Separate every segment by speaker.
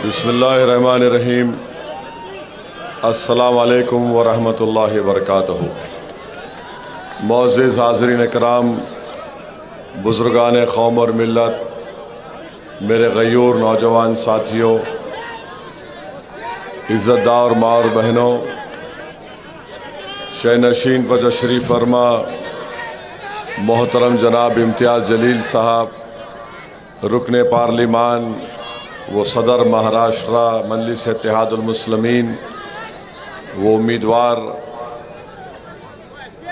Speaker 1: बिस्मिल्लाहिर्रहमानिर्रहीम। अस्सलामु अलैकुम वरहमतुल्लाहि वबरकातुहू। मुअज़्ज़िज़ हाज़रीन इकराम, बुज़ुर्गान कौम और मिल्लत, मेरे गयूर नौजवान साथियों, इज़्ज़तदार माँ और बहनों, शहनशीन पर तशरीफ़ फरमा मोहतरम जनाब इम्तियाज़ जलील साहब, रुकने पार्लिमान वो सदर महाराष्ट्र मजलिस इत्तेहादुल मुस्लिमीन, वो उम्मीदवार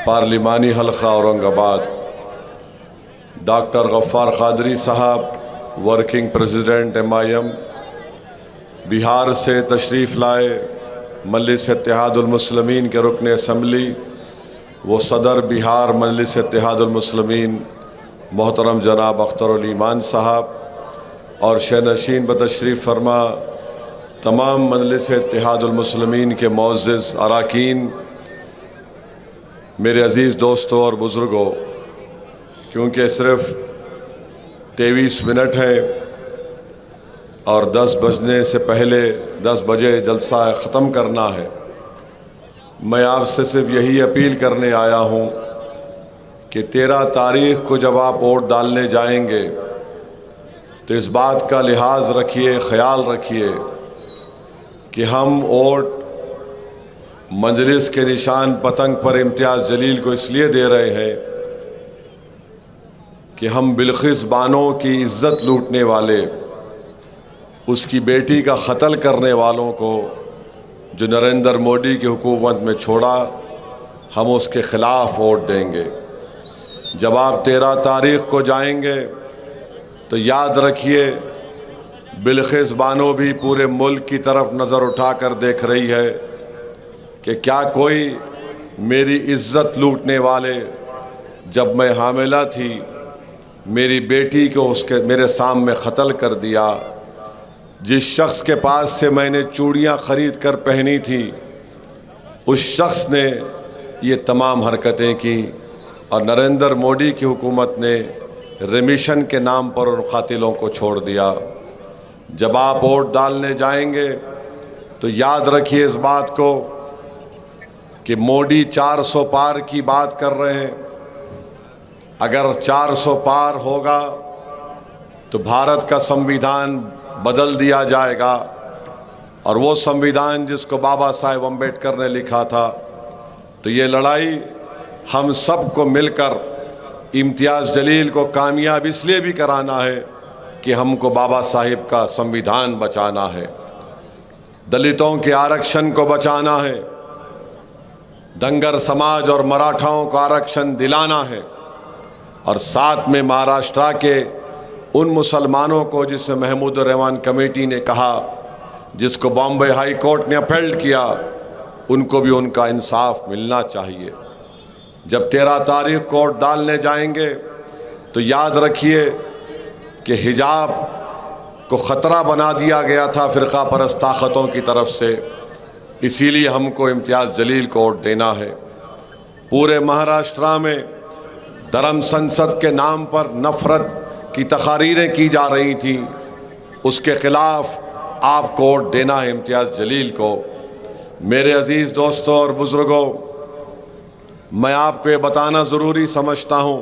Speaker 1: पार्लिमानी हल्का औरंगाबाद, डॉक्टर गफ्फार क़ादरी साहब, वर्किंग प्रेसिडेंट MIM, बिहार से तशरीफ़ लाए मजलिस इत्तेहादुल मुस्लिमीन के रुकन असम्बली, वो सदर बिहार मजलिस इत्तेहादुल मुस्लिमीन मोहतरम जनाब अख्तरुल ईमान साहब, और शहनशीन ब तशरीफ़ फरमा तमाम मजलिस इत्तेहादुल मुस्लिमीन के मुअज़्ज़िज़ अराकीन, मेरे अज़ीज़ दोस्तों और बुज़ुर्गों, क्योंकि सिर्फ़ 23 मिनट है और 10 बजने से पहले 10 बजे जलसा ख़त्म करना है, मैं आपसे सिर्फ यही अपील करने आया हूँ कि 13 तारीख़ को जब आप वोट डालने जाएंगे तो इस बात का लिहाज रखिए, ख़याल रखिए कि हम वोट मजलिस के निशान पतंग पर इम्तियाज़ जलील को इसलिए दे रहे हैं कि हम बिल्किस बानो की इज़्ज़त लूटने वाले, उसकी बेटी का क़त्ल करने वालों को जो नरेंद्र मोदी की हुकूमत में छोड़ा, हम उसके ख़िलाफ़ वोट देंगे। जब आप 13 तारीख़ को जाएंगे तो याद रखिए, बिल्किस बानो भी पूरे मुल्क की तरफ नज़र उठाकर देख रही है कि क्या कोई मेरी इज़्ज़त लूटने वाले, जब मैं हामिला थी मेरी बेटी को उसके मेरे सामने क़त्ल कर दिया, जिस शख्स के पास से मैंने चूड़ियाँ ख़रीद कर पहनी थी उस शख्स ने ये तमाम हरकतें की, और नरेंद्र मोदी की हुकूमत ने रिमिशन के नाम पर उन कातिलों को छोड़ दिया। जब आप वोट डालने जाएंगे तो याद रखिए इस बात को कि मोदी 400 पार की बात कर रहे हैं। अगर 400 पार होगा तो भारत का संविधान बदल दिया जाएगा, और वो संविधान जिसको बाबा साहेब अम्बेडकर ने लिखा था। तो ये लड़ाई हम सबको मिलकर इम्तियाज़ जलील को कामयाब इसलिए भी कराना है कि हमको बाबा साहिब का संविधान बचाना है, दलितों के आरक्षण को बचाना है, धनगर समाज और मराठाओं को आरक्षण दिलाना है, और साथ में महाराष्ट्र के उन मुसलमानों को, जिसे महमूद रहमान कमेटी ने कहा, जिसको बॉम्बे हाई कोर्ट ने अपील किया, उनको भी उनका इंसाफ मिलना चाहिए। जब 13 तारीख़ को वोट डालने जाएंगे तो याद रखिए कि हिजाब को ख़तरा बना दिया गया था फ़िरक़ा परस्त ताक़तों की तरफ से, इसीलिए हमको इम्तियाज़ जलील को वोट देना है। पूरे महाराष्ट्र में धर्म संसद के नाम पर नफ़रत की तक़ारीरें की जा रही थी, उसके ख़िलाफ़ आपको वोट देना है इम्तियाज़ जलील को। मेरे अज़ीज़ दोस्तों और बुज़ुर्गों, मैं आपको ये बताना ज़रूरी समझता हूँ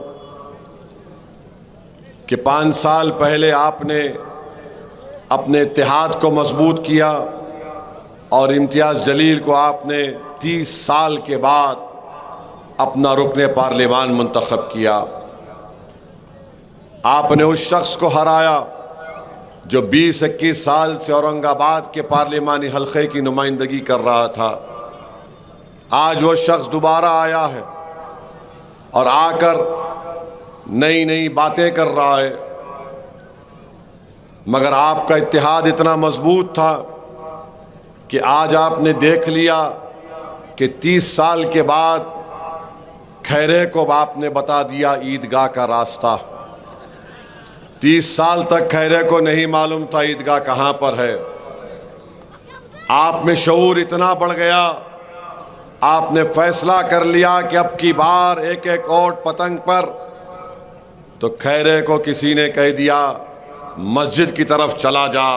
Speaker 1: कि 5 साल पहले आपने अपने इत्तेहाद को मजबूत किया, और इम्तियाज़ जलील को आपने 30 साल के बाद अपना रुकने पार्लिमान मुंतखब किया। आपने उस शख्स को हराया जो 20-21 साल से औरंगाबाद के पार्लिमानी हल्के की नुमाइंदगी कर रहा था। आज वो शख्स दोबारा आया है और आकर नई नई बातें कर रहा है, मगर आपका इत्तेहाद इतना मजबूत था कि आज आपने देख लिया कि 30 साल के बाद खैरे को आपने बता दिया ईदगाह का रास्ता। 30 साल तक खैरे को नहीं मालूम था ईदगाह कहाँ पर है। आप में शऊर इतना बढ़ गया, आपने फैसला कर लिया कि अब की बार एक एक वोट पतंग पर। तो खैरे को किसी ने कह दिया मस्जिद की तरफ चला जा,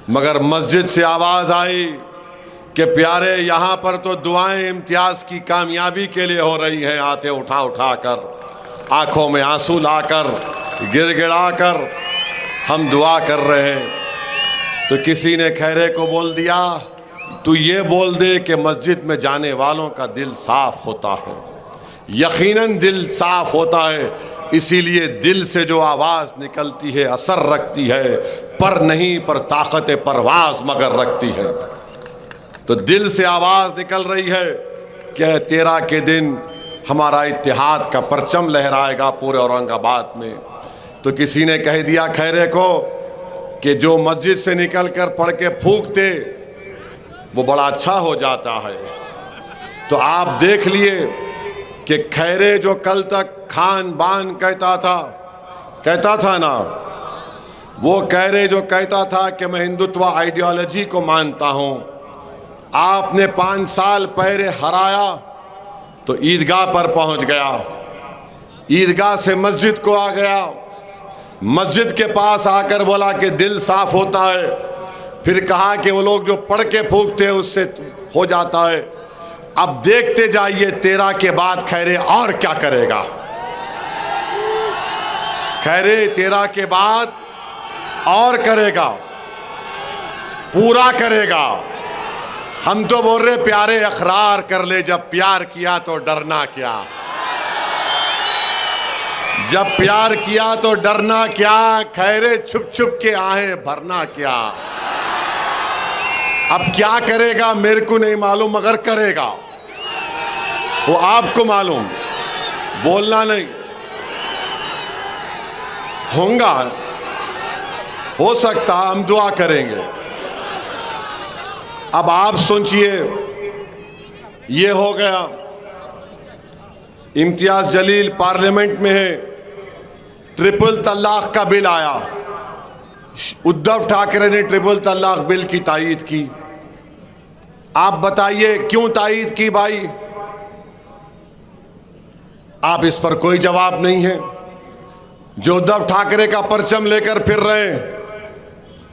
Speaker 1: मगर मस्जिद से आवाज़ आई कि प्यारे, यहाँ पर तो दुआएं इम्तियाज़ की कामयाबी के लिए हो रही हैं। आते उठा उठा कर, आँखों में आंसू लाकर, गिड़गिड़ा कर हम दुआ कर रहे हैं। तो किसी ने खैरे को बोल दिया, तू ये बोल दे कि मस्जिद में जाने वालों का दिल साफ़ होता है। यकीनन दिल साफ़ होता है, इसीलिए दिल से जो आवाज़ निकलती है असर रखती है, पर नहीं पर ताकत परवाज़ मगर रखती है। तो दिल से आवाज़ निकल रही है कि 13 के दिन हमारा इत्तेहाद का परचम लहराएगा पूरे औरंगाबाद में। तो किसी ने कह दिया खैरे को कि जो मस्जिद से निकल कर पढ़ के फूंकते वो बड़ा अच्छा हो जाता है। तो आप देख लिए कि खैरे जो कल तक खान बान कहता था ना, वो खैरे जो कहता था कि मैं हिंदुत्व आइडियोलॉजी को मानता हूँ, आपने 5 साल पहले हराया तो ईदगाह पर पहुँच गया, ईदगाह से मस्जिद को आ गया, मस्जिद के पास आकर बोला कि दिल साफ होता है, फिर कहा कि वो लोग जो पढ़ के फूंकते हैं उससे हो जाता है। अब देखते जाइए 13 के बाद खैरे और क्या करेगा। खैरे 13 के बाद और करेगा, पूरा करेगा। हम तो बोल रहे प्यारे इकरार कर ले, जब प्यार किया तो डरना क्या, जब प्यार किया तो डरना क्या, खैरे छुप छुप के आहें भरना क्या। अब क्या करेगा मेरे को नहीं मालूम, मगर करेगा वो आपको मालूम, बोलना नहीं। होगा, हो सकता, हम दुआ करेंगे। अब आप सोचिए, ये हो गया। इम्तियाज जलील पार्लियामेंट में है, ट्रिपल तलाक का बिल आया, उद्धव ठाकरे ने ट्रिपल तलाक बिल की तायीद की। आप बताइए क्यों तायीद की भाई? आप इस पर कोई जवाब नहीं है। जो उद्धव ठाकरे का परचम लेकर फिर रहे हैं,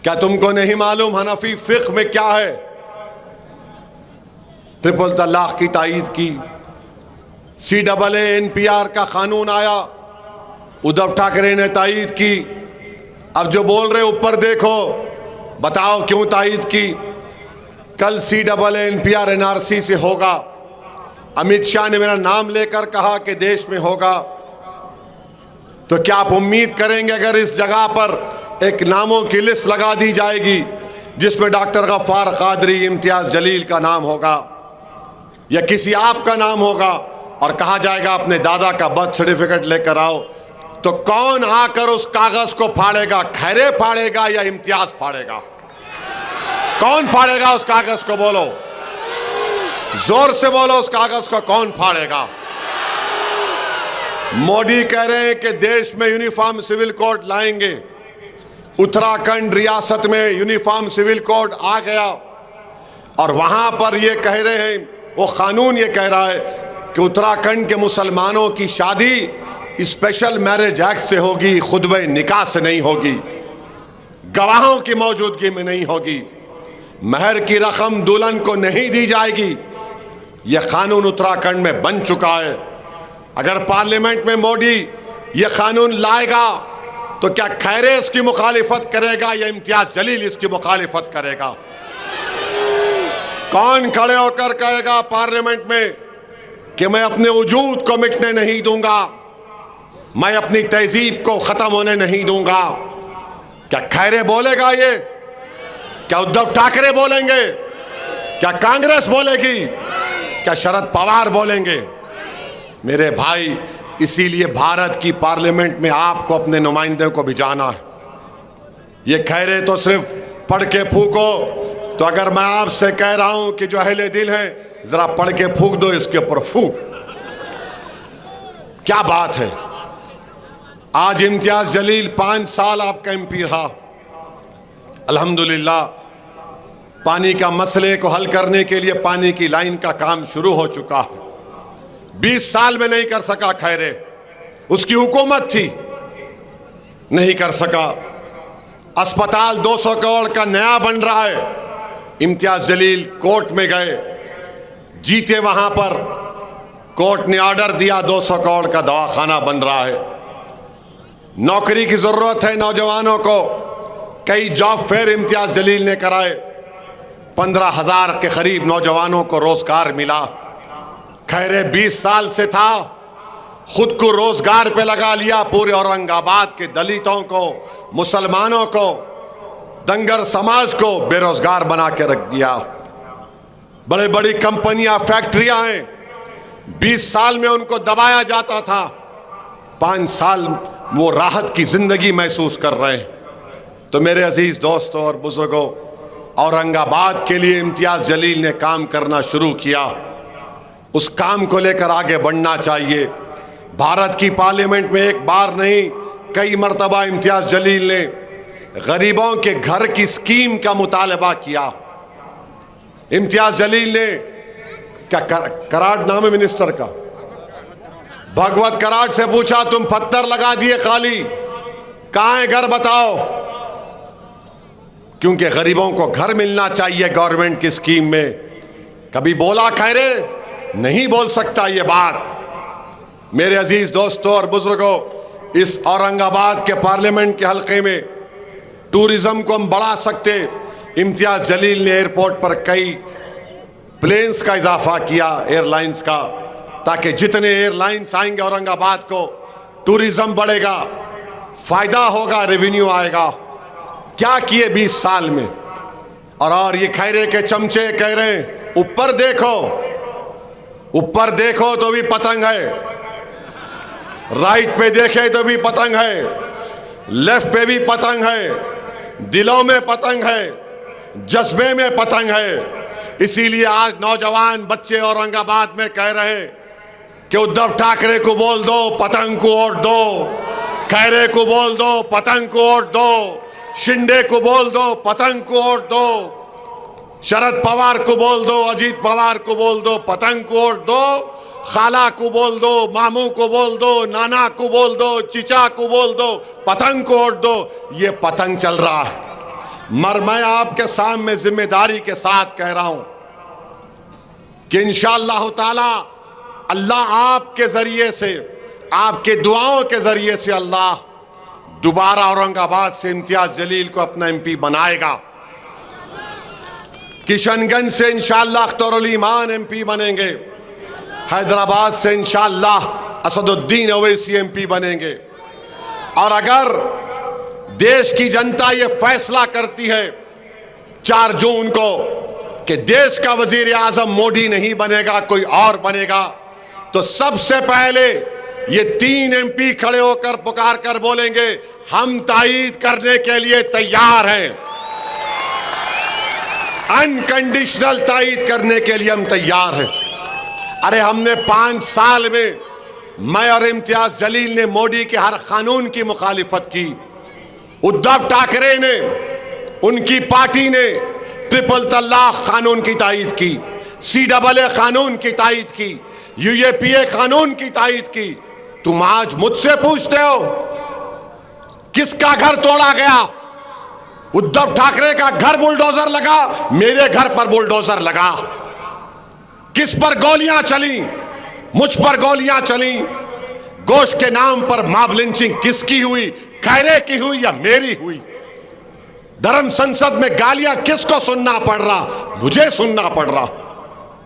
Speaker 1: क्या तुमको नहीं मालूम हनफी फिक्र में क्या है? ट्रिपल तलाक की तायीद की। CAA NPR का कानून आया, उद्धव ठाकरे ने तायीद की। अब जो बोल रहे ऊपर देखो, बताओ क्यों तायीद की? कल CAA NPR NRC से होगा। अमित शाह ने मेरा नाम लेकर कहा कि देश में होगा। तो क्या आप उम्मीद करेंगे अगर इस जगह पर एक नामों की लिस्ट लगा दी जाएगी जिसमें डॉक्टर गफ्फार कादरी, इम्तियाज जलील का नाम होगा या किसी आपका नाम होगा, और कहा जाएगा अपने दादा का बर्थ सर्टिफिकेट लेकर आओ, तो कौन आकर उस कागज को फाड़ेगा? खैरे फाड़ेगा या इम्तियाज फाड़ेगा? कौन फाड़ेगा उस कागज को? बोलो, जोर से बोलो, उस कागज को कौन फाड़ेगा? मोदी कह रहे हैं कि देश में यूनिफॉर्म सिविल कोड लाएंगे। उत्तराखंड रियासत में यूनिफॉर्म सिविल कोड आ गया, और वहां पर ये कह रहे हैं, वो कानून ये कह रहा है कि उत्तराखंड के मुसलमानों की शादी स्पेशल मैरिज एक्ट से होगी, खुतबे निकाह से नहीं होगी, गवाहों की मौजूदगी में नहीं होगी, महर की रकम दुल्हन को नहीं दी जाएगी। यह कानून उत्तराखंड में बन चुका है। अगर पार्लियामेंट में मोदी यह कानून लाएगा तो क्या खैरे इसकी मुखालिफत करेगा या इम्तियाज जलील इसकी मुखालिफत करेगा? कौन खड़े होकर कहेगा पार्लियामेंट में कि मैं अपने वजूद को मिटने नहीं दूंगा, मैं अपनी तहजीब को खत्म होने नहीं दूंगा? क्या खैरे बोलेगा ये? क्या उद्धव ठाकरे बोलेंगे? क्या कांग्रेस बोलेगी? क्या शरद पवार बोलेंगे? मेरे भाई, इसीलिए भारत की पार्लियामेंट में आपको अपने नुमाइंदों को भिजाना है। ये खैरे तो सिर्फ पढ़ के फूको। तो अगर मैं आपसे कह रहा हूं कि जो अहले दिल हैं, जरा पढ़ के फूक दो इसके ऊपर, फूक। क्या बात है। आज इम्तियाज जलील 5 साल आपका MP रहा। अल्हम्दुलिल्लाह, पानी का मसले को हल करने के लिए पानी की लाइन का काम शुरू हो चुका है। 20 साल में नहीं कर सका खैरे, उसकी हुकूमत थी, नहीं कर सका। अस्पताल 200 करोड़ का नया बन रहा है। इम्तियाज जलील कोर्ट में गए, जीते वहां पर, कोर्ट ने ऑर्डर दिया 200 करोड़ का दवाखाना बन रहा है। नौकरी की जरूरत है नौजवानों को, कई जॉब फेयर इम्तियाज जलील ने कराए, 15,000 के करीब नौजवानों को रोजगार मिला। खैरे 20 साल से था, खुद को रोजगार पे लगा लिया, पूरे औरंगाबाद के दलितों को, मुसलमानों को, दंगर समाज को बेरोजगार बना के रख दिया। बड़े बड़ी कंपनियां, फैक्ट्रियां हैं, 20 साल में उनको दबाया जाता था, 5 साल वो राहत की जिंदगी महसूस कर रहे हैं। तो मेरे अजीज दोस्तों और बुजुर्गों, औरंगाबाद के लिए इम्तियाज जलील ने काम करना शुरू किया। उस काम को लेकर आगे बढ़ना चाहिए। भारत की पार्लियामेंट में एक बार नहीं, कई मर्तबा इम्तियाज जलील ने गरीबों के घर की स्कीम का मुतालबा किया। इम्तियाज जलील ने क्या कराड़ नाम है मिनिस्टर का, भगवत कराड़ से पूछा, तुम पत्थर लगा दिए खाली, कहां है घर बताओ? क्योंकि गरीबों को घर मिलना चाहिए गवर्नमेंट की स्कीम में। कभी बोला खैरे? नहीं बोल सकता ये बात। मेरे अजीज दोस्तों और बुजुर्गों, इस औरंगाबाद के पार्लियामेंट के हलके में टूरिज्म को हम बढ़ा सकते। इम्तियाज जलील ने एयरपोर्ट पर कई प्लेन्स का इजाफा किया, एयरलाइंस का, ताकि जितने एयरलाइंस आएंगे औरंगाबाद को, टूरिज्म बढ़ेगा, फायदा होगा, रेवेन्यू आएगा। क्या किए 20 साल में? और ये खैरे के चमचे कह रहे हैं ऊपर देखो, ऊपर देखो तो भी पतंग है, राइट पे देखे तो भी पतंग है, लेफ्ट पे भी पतंग है, दिलों में पतंग है, जज्बे में पतंग है। इसीलिए आज नौजवान बच्चे औरंगाबाद में कह रहे हैं कि उद्धव ठाकरे को बोल दो पतंग को वोट दो, खैरे को बोल दो पतंग को वोट दो, शिंदे को बोल दो पतंग को वोट दो, शरद पवार को बोल दो, अजीत पवार को बोल दो पतंग को वोट दो, खाला को बोल दो, मामू को बोल दो, नाना को बोल दो, चिचा को बोल दो, पतंग को वोट दो। ये पतंग चल रहा है। मगर मैं आपके सामने जिम्मेदारी के साथ कह रहा हूं कि इंशाअल्लाह ताला अल्लाह आपके जरिए से, आपके दुआओं के जरिए से अल्लाह दोबारा औरंगाबाद से इम्तियाज जलील को अपना एमपी बनाएगा। किशनगंज से इंशाअल्लाह अख्तरुल ईमान एमपी बनेंगे, हैदराबाद से इंशाअल्लाह असदुद्दीन ओवैसी एमपी बनेंगे। और अगर देश की जनता ये फैसला करती है 4 जून को कि देश का वजीर आजम मोदी नहीं बनेगा, कोई और बनेगा, तो सबसे पहले ये 3 एमपी खड़े होकर पुकार कर बोलेंगे हम तायीद करने के लिए तैयार हैं, अनकंडीशनल तायीद करने के लिए हम तैयार हैं। अरे हमने 5 साल में, मैं और इम्तियाज जलील ने मोदी के हर कानून की मुखालिफत की, उद्धव ठाकरे ने, उनकी पार्टी ने ट्रिपल तलाक कानून की तायीद की, CAA कानून की तायीद की, UAPA कानून की तायीद की। तुम आज मुझसे पूछते हो किसका घर तोड़ा गया? उद्धव ठाकरे का घर बुलडोजर लगा, मेरे घर पर बुलडोजर लगा। किस पर गोलियां चली? मुझ पर गोलियां चली। गोश्त के नाम पर मॉब लिंचिंग किसकी हुई? खैरे की हुई या मेरी हुई? धर्म संसद में गालियां किसको सुनना पड़ रहा? मुझे सुनना पड़ रहा।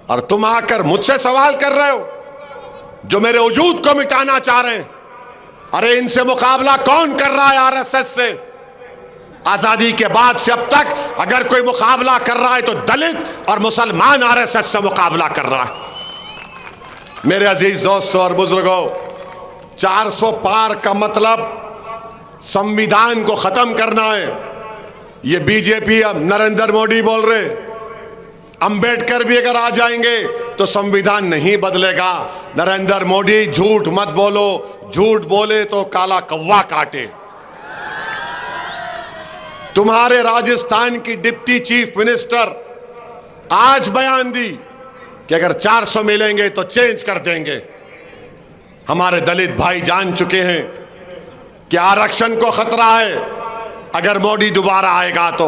Speaker 1: और तुम आकर मुझसे सवाल कर रहे हो जो मेरे वजूद को मिटाना चाह रहे हैं। अरे इनसे मुकाबला कौन कर रहा है? RSS से। आजादी के बाद से अब तक अगर कोई मुकाबला कर रहा है तो दलित और मुसलमान RSS से मुकाबला कर रहा है। मेरे अजीज दोस्तों और बुजुर्गों, 400 पार का मतलब संविधान को खत्म करना है। ये बीजेपी, अब नरेंद्र मोदी बोल रहे, अंबेडकर भी अगर आ जाएंगे तो संविधान नहीं बदलेगा। नरेंद्र मोदी झूठ मत बोलो, झूठ बोले तो काला कौवा काटे। तुम्हारे राजस्थान की डिप्टी चीफ मिनिस्टर आज बयान दी कि अगर 400 मिलेंगे तो चेंज कर देंगे। हमारे दलित भाई जान चुके हैं कि आरक्षण को खतरा है, अगर मोदी दोबारा आएगा तो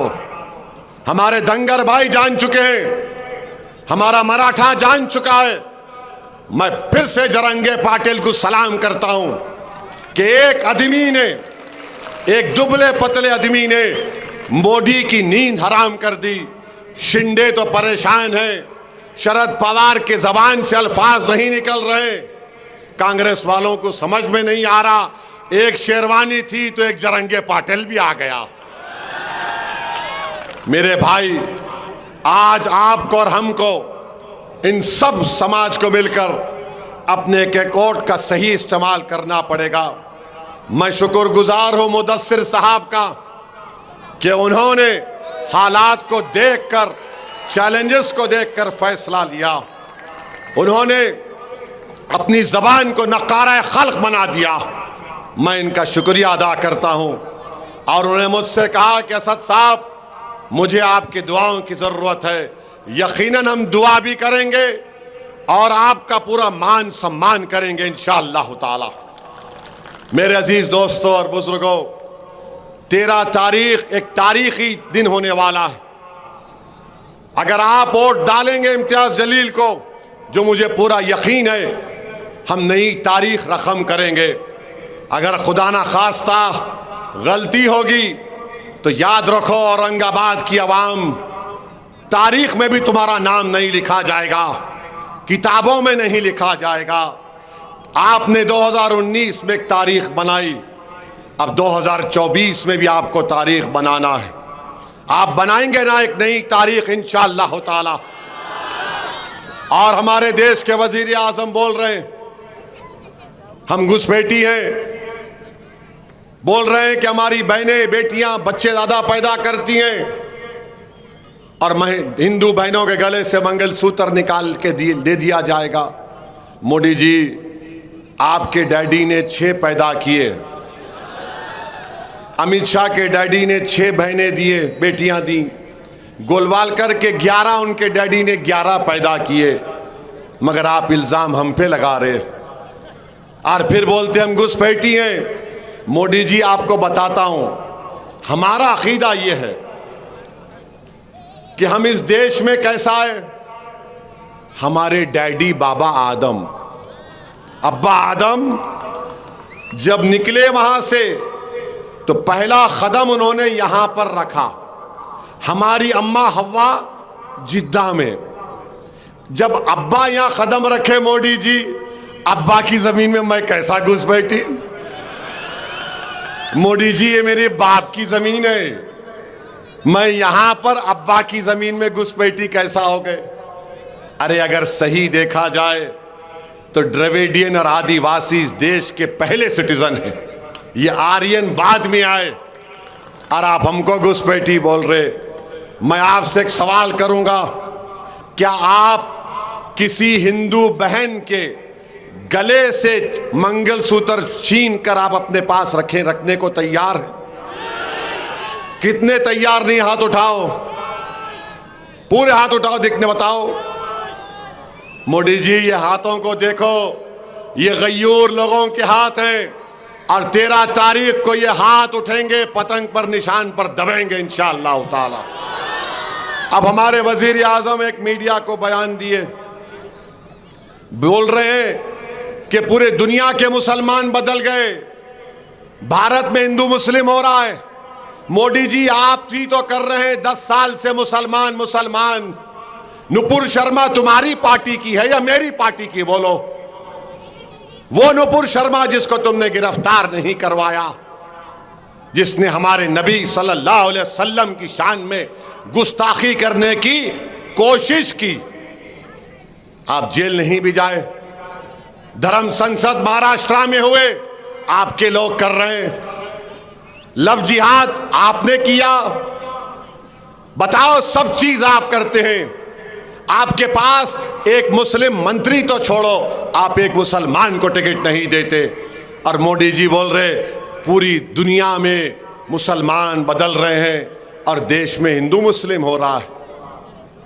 Speaker 1: हमारे धनगर भाई जान चुके हैं, हमारा मराठा जान चुका है। मैं फिर से जरंगे पाटिल को सलाम करता हूं कि एक आदमी ने, एक दुबले पतले आदमी ने मोदी की नींद हराम कर दी। शिंदे तो परेशान है, शरद पवार के जबान से अल्फाज नहीं निकल रहे, कांग्रेस वालों को समझ में नहीं आ रहा। एक शेरवानी थी तो एक जरंगे पाटिल भी आ गया। मेरे भाई, आज आपको और हमको, इन सब समाज को मिलकर अपने के कोर्ट का सही इस्तेमाल करना पड़ेगा। मैं शुक्रगुजार हूं मुदस्सिर साहब का कि उन्होंने हालात को देखकर, चैलेंजेस को देखकर फैसला लिया। उन्होंने अपनी जबान को नकारा खल्क बना दिया। मैं इनका शुक्रिया अदा करता हूं। और उन्होंने मुझसे कहा कि असद साहब, मुझे आपकी दुआओं की ज़रूरत है। यकीनन हम दुआ भी करेंगे और आपका पूरा मान सम्मान करेंगे इंशाअल्लाह ताला। मेरे अजीज दोस्तों और बुजुर्गों, 13 तारीख एक तारीखी दिन होने वाला है। अगर आप वोट डालेंगे इम्तियाज जलील को, जो मुझे पूरा यकीन है, हम नई तारीख रकम करेंगे। अगर खुदा ना खास्ता गलती होगी तो याद रखो, औरंगाबाद की आवाम, तारीख में भी तुम्हारा नाम नहीं लिखा जाएगा, किताबों में नहीं लिखा जाएगा। आपने 2019 में एक तारीख बनाई, अब 2024 में भी आपको तारीख बनाना है। आप बनाएंगे ना एक नई तारीख इंशाअल्लाह ताला। और हमारे देश के वजीर आजम बोल रहे हैं हम घुसपैठी हैं, बोल रहे हैं कि हमारी बहनें बेटियां बच्चे ज्यादा पैदा करती हैं, और हिंदू बहनों के गले से मंगलसूत्र निकाल के दे दिया जाएगा। मोदी जी, आपके डैडी ने 6 पैदा किए, अमित शाह के डैडी ने 6 बहनें दिए, बेटियां दी, गोलवालकर के 11, उनके डैडी ने 11 पैदा किए, मगर आप इल्जाम हम पे लगा रहे और फिर बोलते हम घुसपैठी हैं। मोदी जी, आपको बताता हूं, हमारा अकीदा यह है कि हम इस देश में कैसा है, हमारे डैडी बाबा आदम, अब्बा आदम जब निकले वहां से तो पहला कदम उन्होंने यहां पर रखा। हमारी अम्मा हव्वा जिद्दा में, जब अब्बा यहां कदम रखे मोदी जी, अब्बा की जमीन में मैं कैसा घुस बैठी। मोदी जी, ये मेरे बाप की जमीन है, मैं यहां पर अब्बा की जमीन में घुसपैठी कैसा हो गए। अरे अगर सही देखा जाए तो द्रविडियन और आदिवासी इस देश के पहले सिटीजन हैं, ये आर्यन बाद में आए और आप हमको घुसपैठी बोल रहे। मैं आपसे एक सवाल करूंगा, क्या आप किसी हिंदू बहन के गले से मंगलसूत्र छीन कर आप अपने पास रखने को तैयार हैं? कितने तैयार नहीं? हाथ उठाओ, पूरे हाथ उठाओ, दिखने बताओ। मोदी जी, ये हाथों को देखो, ये गयूर लोगों के हाथ हैं और 13 तारीख को ये हाथ उठेंगे, पतंग पर निशान पर दबेंगे इंशाअल्लाह ताला। अब हमारे वजीर आजम एक मीडिया को बयान दिए, बोल रहे हैं कि पूरे दुनिया के मुसलमान बदल गए, भारत में हिंदू मुस्लिम हो रहा है। मोदी जी, आप भी तो कर रहे हैं 10 साल से मुसलमान मुसलमान। नुपुर शर्मा तुम्हारी पार्टी की है या मेरी पार्टी की? बोलो। वो नुपुर शर्मा जिसको तुमने गिरफ्तार नहीं करवाया, जिसने हमारे नबी सल्लल्लाहु अलैहि वसल्लम की शान में गुस्ताखी करने की कोशिश की, आप जेल नहीं भी जाए। धर्म संसद महाराष्ट्र में हुए, आपके लोग कर रहे हैं। लव जिहाद आपने किया, बताओ, सब चीज आप करते हैं। आपके पास एक मुस्लिम मंत्री तो छोड़ो, आप एक मुसलमान को टिकट नहीं देते। और मोदी जी बोल रहे पूरी दुनिया में मुसलमान बदल रहे हैं और देश में हिंदू मुस्लिम हो रहा है।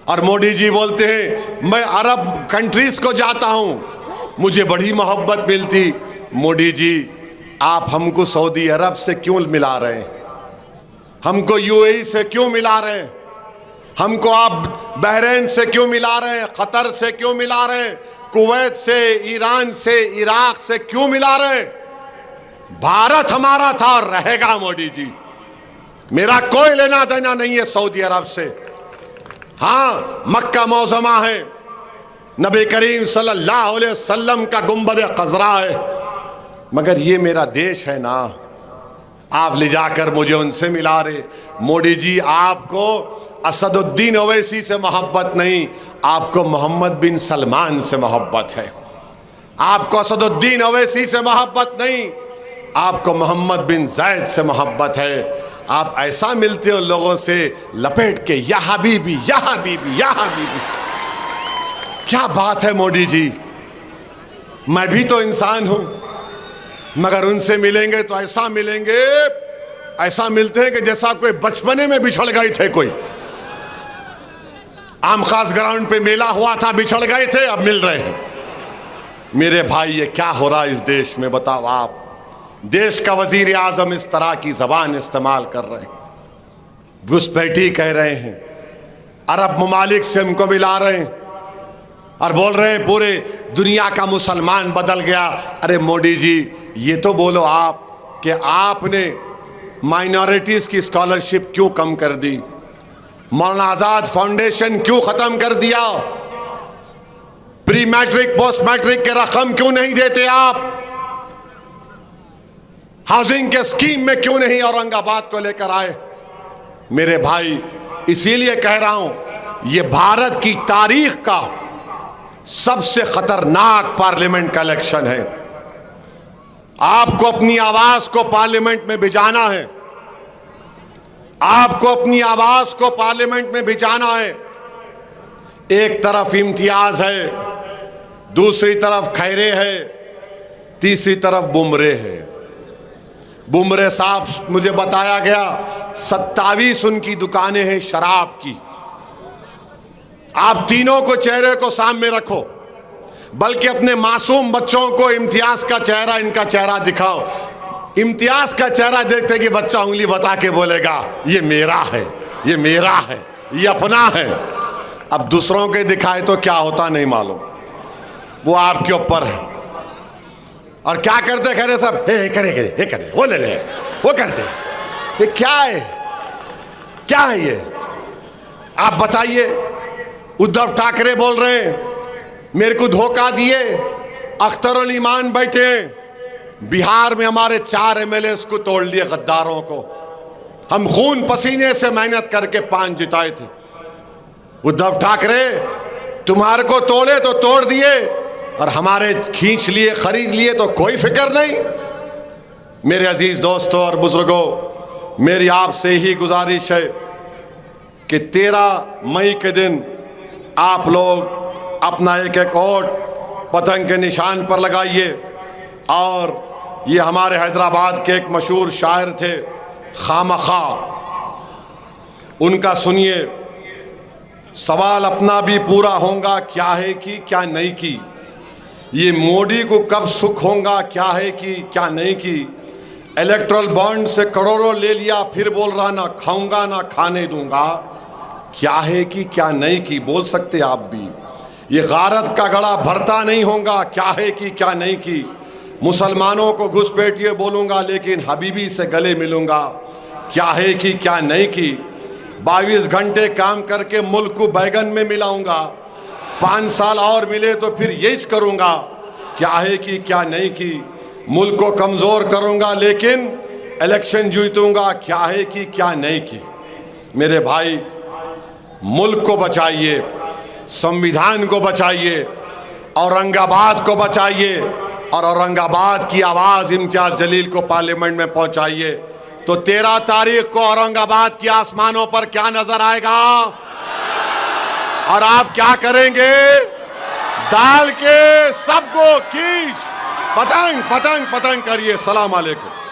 Speaker 1: और मोदी जी बोलते हैं मैं अरब कंट्रीज को जाता हूं, मुझे बड़ी मोहब्बत मिलती। मोदी जी, आप हमको सऊदी अरब से क्यों मिला रहे हैं? हमको यूएई से क्यों मिला रहे हैं? हमको आप बहरीन से क्यों मिला रहे हैं? कतर से क्यों मिला रहे हैं? कुवैत से, ईरान से, इराक से क्यों मिला रहे हैं? भारत हमारा था और रहेगा मोदी जी। मेरा कोई लेना देना नहीं है सऊदी अरब से। हाँ, मक्का मौजमा है, नबी करीम सल्लल्लाहु अलैहि वसल्लम का गुंबद क़ज़रा है, मगर ये मेरा देश है ना। आप ले जाकर मुझे उनसे मिला रहे। मोदी जी, आपको असदुद्दीन ओवैसी से मोहब्बत नहीं, आपको मोहम्मद बिन सलमान से मोहब्बत है। आपको असदुद्दीन ओवैसी से मोहब्बत नहीं, आपको मोहम्मद बिन ज़ैद से मोहब्बत है। आप ऐसा मिलते हो लोगों से लपेट के, या हबीबी, या हबीबी, या हबीबी। क्या बात है मोदी जी, मैं भी तो इंसान हूं, मगर उनसे मिलेंगे तो ऐसा मिलेंगे, ऐसा मिलते हैं कि जैसा कोई बचपने में बिछड़ गए थे। कोई आम खास ग्राउंड पे मेला हुआ था, बिछड़ गए थे, अब मिल रहे हैं। मेरे भाई, ये क्या हो रहा है इस देश में? बताओ आप। देश का वजीर आजम इस तरह की जबान इस्तेमाल कर रहे हैं, घुसपैठी कह रहे हैं, अरब ममालिक से हमको मिला रहे हैं और बोल रहे हैं पूरे दुनिया का मुसलमान बदल गया। अरे मोदी जी, ये तो बोलो आप कि आपने माइनॉरिटीज़ की स्कॉलरशिप क्यों कम कर दी? मौलाना आज़ाद फाउंडेशन क्यों ख़त्म कर दिया? प्री मैट्रिक पोस्ट मैट्रिक के रकम क्यों नहीं देते आप? हाउसिंग के स्कीम में क्यों नहीं औरंगाबाद को लेकर आए? मेरे भाई, इसीलिए कह रहा हूं, ये भारत की तारीख का सबसे खतरनाक पार्लियामेंट का इलेक्शन है। आपको अपनी आवाज को पार्लियामेंट में भिजाना है, आपको अपनी आवाज को पार्लियामेंट में भिजाना है। एक तरफ इम्तियाज है, दूसरी तरफ खैरे है, तीसरी तरफ बुमरे है। बुमरे साहब, मुझे बताया गया 27 उनकी दुकानें हैं शराब की। आप तीनों को चेहरे को सामने रखो, बल्कि अपने मासूम बच्चों को इम्तियाज का चेहरा, इनका चेहरा दिखाओ। इम्तियाज का चेहरा देखते कि बच्चा उंगली बता के बोलेगा ये मेरा है, ये मेरा है, ये अपना है। अब दूसरों के दिखाए तो क्या होता नहीं मालूम, वो आपके ऊपर है। और क्या करते खैरे सब, हे करे करे, हे करे, वो ले ले, वो करते। ये क्या है, क्या है ये? आप बताइए। उद्धव ठाकरे बोल रहे हैं मेरे को धोखा दिए, अख्तरुल ईमान बैठे बिहार में, हमारे 4 एमएलए को तोड़ लिए गद्दारों को। हम खून पसीने से मेहनत करके 5 जिताए थे। उद्धव ठाकरे, तुम्हारे को तोड़े तो तोड़ दिए और हमारे खींच लिए, खरीद लिए तो कोई फिक्र नहीं। मेरे अजीज दोस्तों और बुजुर्गों, मेरी आपसे ही गुजारिश है कि 13 मई के दिन आप लोग अपना एक एक वोट पतंग के निशान पर लगाइए। और ये हमारे हैदराबाद के एक मशहूर शायर थे खामखा, उनका सुनिए। सवाल अपना भी पूरा होगा, क्या है कि क्या नहीं की। ये मोदी को कब सुख होगा, क्या है कि क्या नहीं की। इलेक्ट्रल बॉन्ड से करोड़ों ले लिया, फिर बोल रहा ना खाऊंगा ना खाने दूंगा। क्या है कि क्या नहीं की, बोल सकते आप भी। ये गारत का गड़ा भरता नहीं होगा, क्या है कि क्या नहीं की। मुसलमानों को घुसपैठिए बोलूँगा, लेकिन हबीबी से गले मिलूँगा, क्या है कि क्या नहीं की। 22 घंटे काम करके मुल्क को बैगन में मिलाऊंगा, 5 साल और मिले तो फिर यही करूँगा, क्या है कि क्या नहीं की। मुल्क को कमज़ोर करूँगा, लेकिन इलेक्शन जीतूँगा, क्या है कि क्या नहीं की। मेरे भाई, मुल्क को बचाइए, संविधान को बचाइए, औरंगाबाद को बचाइए और औरंगाबाद की आवाज़ इम्तियाज़ जलील को पार्लियामेंट में पहुंचाइए। तो 13 तारीख को औरंगाबाद के आसमानों पर क्या नजर आएगा और आप क्या करेंगे? डाल के सबको खींच, पतंग पतंग पतंग करिए। सलाम अलैकुम।